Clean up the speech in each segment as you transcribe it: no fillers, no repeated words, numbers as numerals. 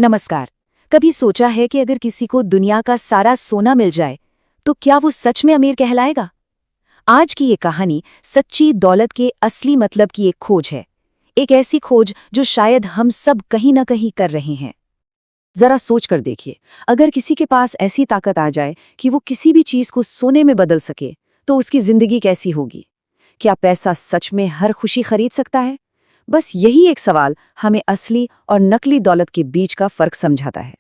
नमस्कार। कभी सोचा है कि अगर किसी को दुनिया का सारा सोना मिल जाए तो क्या वो सच में अमीर कहलाएगा? आज की ये कहानी सच्ची दौलत के असली मतलब की एक खोज है। एक ऐसी खोज जो शायद हम सब कहीं ना कहीं कर रहे हैं। जरा सोच कर देखिए, अगर किसी के पास ऐसी ताकत आ जाए कि वो किसी भी चीज को सोने में बदल सके तो उसकी जिंदगी कैसी होगी? क्या पैसा सच में हर खुशी खरीद सकता है? बस यही एक सवाल हमें असली और नकली दौलत के बीच का फर्क समझाता है।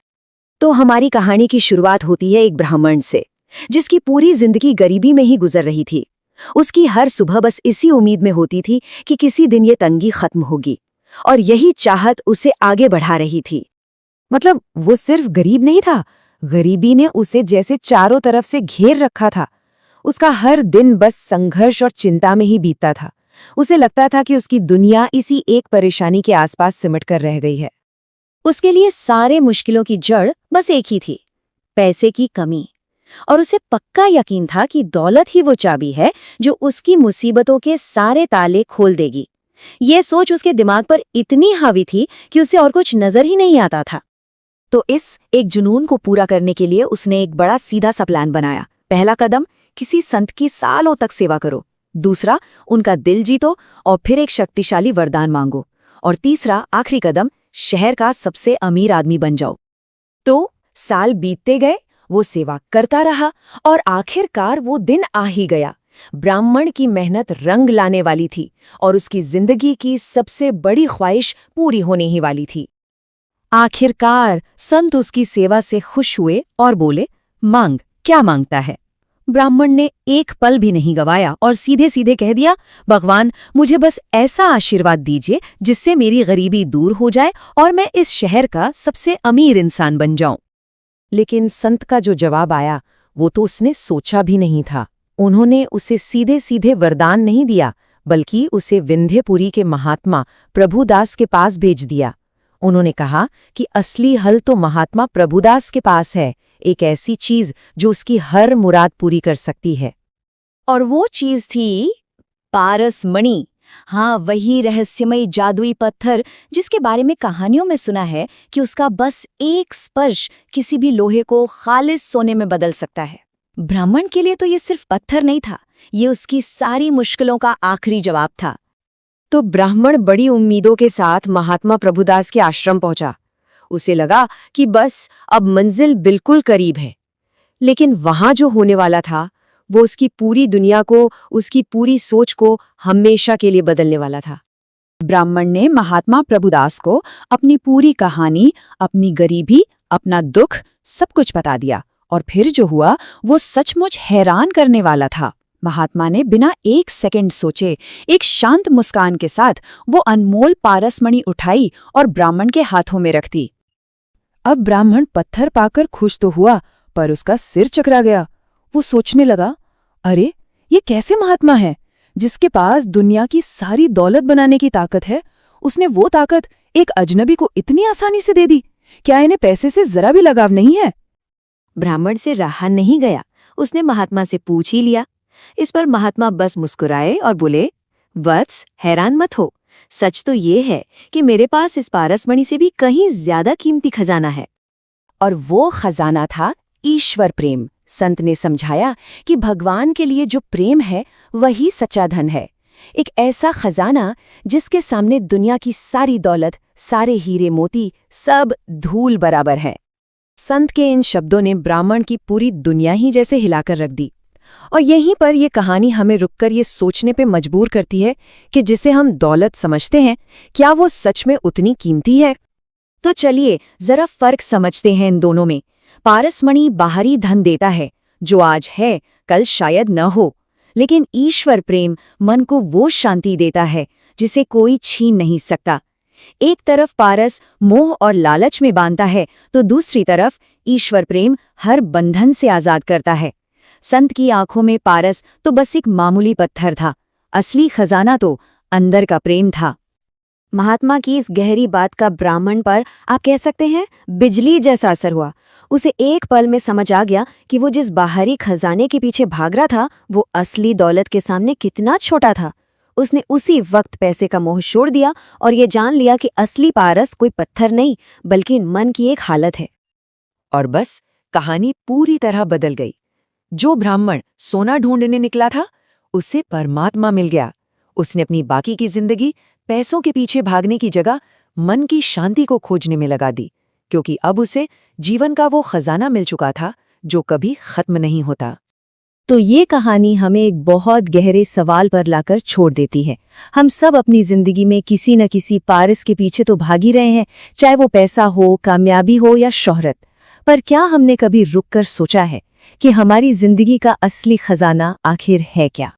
तो हमारी कहानी की शुरुआत होती है एक ब्राह्मण से, जिसकी पूरी जिंदगी गरीबी में ही गुजर रही थी। उसकी हर सुबह बस इसी उम्मीद में होती थी कि किसी दिन ये तंगी खत्म होगी, और यही चाहत उसे आगे बढ़ा रही थी। मतलब वो सिर्फ गरीब नहीं था, गरीबी ने उसे जैसे चारों तरफ से घेर रखा था। उसका हर दिन बस संघर्ष और चिंता में ही बीतता था। उसे लगता था कि उसकी दुनिया इसी एक परेशानी के आसपास सिमट कर रह गई है। उसके लिए सारे मुश्किलों की जड़ बस एक ही थी, पैसे की कमी। और उसे पक्का यकीन था कि दौलत ही वो चाबी है जो उसकी मुसीबतों के सारे ताले खोल देगी। ये सोच उसके दिमाग पर इतनी हावी थी कि उसे और कुछ नजर ही नहीं आता था। तो इस एक जुनून को पूरा करने के लिए उसने एक बड़ा सीधा सा प्लान बनाया। पहला कदम, किसी संत की सालों तक सेवा करो। दूसरा, उनका दिल जीतो और फिर एक शक्तिशाली वरदान मांगो। और तीसरा, आखिरी कदम, शहर का सबसे अमीर आदमी बन जाओ। तो साल बीतते गए, वो सेवा करता रहा और आखिरकार वो दिन आ ही गया। ब्राह्मण की मेहनत रंग लाने वाली थी और उसकी जिंदगी की सबसे बड़ी ख्वाहिश पूरी होने ही वाली थी। आखिरकार संत उसकी सेवा से खुश हुए और बोले, मांग, क्या मांगता है? ब्राह्मण ने एक पल भी नहीं गवाया और सीधे सीधे कह दिया, भगवान, मुझे बस ऐसा आशीर्वाद दीजिए जिससे मेरी गरीबी दूर हो जाए और मैं इस शहर का सबसे अमीर इंसान बन जाऊं। लेकिन संत का जो जवाब आया वो तो उसने सोचा भी नहीं था। उन्होंने उसे सीधे सीधे वरदान नहीं दिया, बल्कि उसे विंध्यपुरी के महात्मा प्रभुदास के पास भेज दिया। उन्होंने कहा कि असली हल तो महात्मा प्रभुदास के पास है, एक ऐसी चीज जो उसकी हर मुराद पूरी कर सकती है। और वो चीज थी पारस मणि। हाँ, वही रहस्यमयी जादुई पत्थर जिसके बारे में कहानियों में सुना है कि उसका बस एक स्पर्श किसी भी लोहे को खालिस सोने में बदल सकता है। ब्राह्मण के लिए तो ये सिर्फ पत्थर नहीं था, ये उसकी सारी मुश्किलों का आखिरी जवाब था। तो ब्राह्मण बड़ी उम्मीदों के साथ महात्मा प्रभुदास के आश्रम पहुंचा। उसे लगा कि बस अब मंजिल बिल्कुल करीब है। लेकिन वहां जो होने वाला था वो उसकी पूरी दुनिया को, उसकी पूरी सोच को हमेशा के लिए बदलने वाला था। ब्राह्मण ने महात्मा प्रभुदास को अपनी पूरी कहानी, अपनी गरीबी, अपना दुख सब कुछ बता दिया। और फिर जो हुआ वो सचमुच हैरान करने वाला था। महात्मा ने बिना एक सेकंड सोचे एक शांत मुस्कान के साथ वो अनमोल पारसमणि उठाई और ब्राह्मण के हाथों में रख दी। अब ब्राह्मण पत्थर पाकर खुश तो हुआ, पर उसका सिर चकरा गया। वो सोचने लगा, अरे ये कैसे महात्मा है जिसके पास दुनिया की सारी दौलत बनाने की ताकत है? उसने वो ताकत एक अजनबी को इतनी आसानी से दे दी। क्या इन्हें पैसे से जरा भी लगाव नहीं है? ब्राह्मण से रहा नहीं गया, उसने महात्मा से पूछ ही लिया। इस पर महात्मा बस मुस्कुराए और बोले, वत्स, हैरान मत हो। सच तो ये है कि मेरे पास इस पारसमणि से भी कहीं ज्यादा कीमती खजाना है। और वो खजाना था ईश्वर प्रेम। संत ने समझाया कि भगवान के लिए जो प्रेम है वही सच्चा धन है। एक ऐसा खजाना जिसके सामने दुनिया की सारी दौलत, सारे हीरे मोती सब धूल बराबर है। संत के इन शब्दों ने ब्राह्मण की पूरी दुनिया ही जैसे हिलाकर रख दी। और यहीं पर यह कहानी हमें रुककर ये सोचने पे मजबूर करती है कि जिसे हम दौलत समझते हैं, क्या वो सच में उतनी कीमती है? तो चलिए जरा फर्क समझते हैं इन दोनों में। पारसमणि बाहरी धन देता है जो आज है कल शायद न हो, लेकिन ईश्वर प्रेम मन को वो शांति देता है जिसे कोई छीन नहीं सकता। एक तरफ पारस मोह और लालच में बांधता है तो दूसरी तरफ ईश्वर प्रेम हर बंधन से आजाद करता है। संत की आंखों में पारस तो बस एक मामूली पत्थर था, असली खजाना तो अंदर का प्रेम था। महात्मा की इस गहरी बात का ब्राह्मण पर आप कह सकते हैं बिजली जैसा असर हुआ। उसे एक पल में समझ आ गया कि वो जिस बाहरी खजाने के पीछे भाग रहा था वो असली दौलत के सामने कितना छोटा था। उसने उसी वक्त पैसे का मोह छोड़ दिया और ये जान लिया कि असली पारस कोई पत्थर नहीं बल्कि मन की एक हालत है। और बस कहानी पूरी तरह बदल गई। जो ब्राह्मण सोना ढूंढने निकला था, उसे परमात्मा मिल गया। उसने अपनी बाकी की जिंदगी पैसों के पीछे भागने की जगह मन की शांति को खोजने में लगा दी, क्योंकि अब उसे जीवन का वो खजाना मिल चुका था जो कभी खत्म नहीं होता। तो ये कहानी हमें एक बहुत गहरे सवाल पर लाकर छोड़ देती है। हम सब अपनी जिंदगी में किसी न किसी पारस के पीछे तो भाग ही रहे हैं, चाहे वो पैसा हो, कामयाबी हो या शोहरत। पर क्या हमने कभी रुककर सोचा है कि हमारी जिंदगी का असली खजाना आखिर है क्या?